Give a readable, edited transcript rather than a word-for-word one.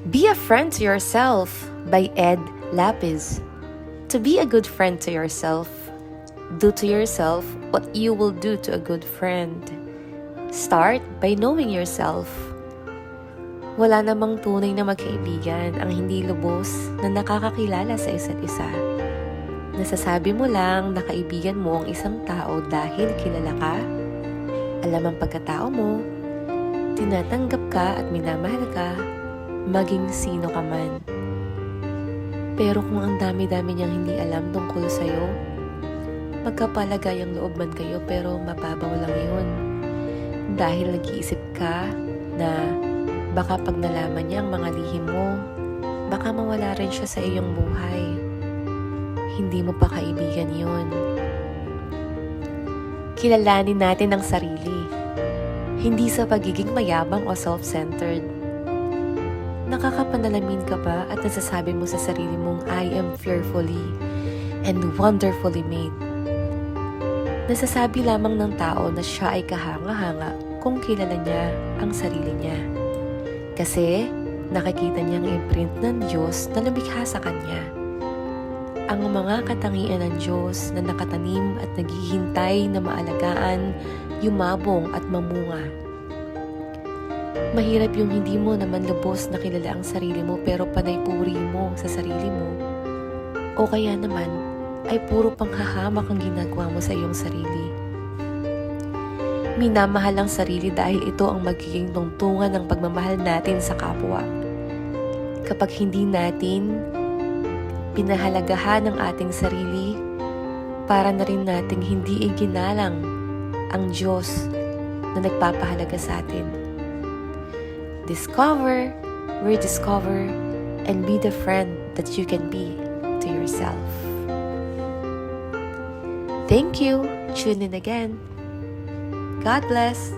Be a Friend to Yourself by Ed Lapis. To be a good friend to yourself, do to yourself what you will do to a good friend. Start by knowing yourself. Wala namang tunay na magkaibigan ang hindi lubos na nakakakilala sa isa't isa. Nasasabi mo lang na kaibigan mo ang isang tao dahil kilala ka, alam ang pagkatao mo, tinatanggap ka at minamahal ka, maging sino ka man. Pero kung ang dami-dami niyang hindi alam tungkol sa'yo, magkapalagay ang loob man kayo pero mababaw lang yun. Dahil nag-iisip ka na baka pag nalaman niya ang mga lihim mo, baka mawala rin siya sa iyong buhay. Hindi mo pa kaibigan yun. Kilalanin natin ang sarili. Hindi sa pagiging mayabang o self-centered. Nakakapanalamin ka ba at nasasabi mo sa sarili mong I am fearfully and wonderfully made? Nasasabi lamang ng tao na siya ay kahanga-hanga kung kilala niya ang sarili niya. Kasi nakikita niya ang imprint ng Diyos na lumikha sa kanya. Ang mga katangian ng Diyos na nakatanim at naghihintay na maalagaan, yumabong at mamunga. Mahirap yung hindi mo naman lubos na kilala ang sarili mo pero panay puri mo sa sarili mo. O kaya naman ay puro panghahamak ang ginagawa mo sa iyong sarili. Minamahal ang sarili dahil ito ang magiging tungtungan ng pagmamahal natin sa kapwa. Kapag hindi natin pinahalagahan ang ating sarili, para na rin nating hindi iginalang ang Diyos na nagpapahalaga sa atin. Discover, rediscover, and be the friend that you can be to yourself. Thank you. Tune in again. God bless.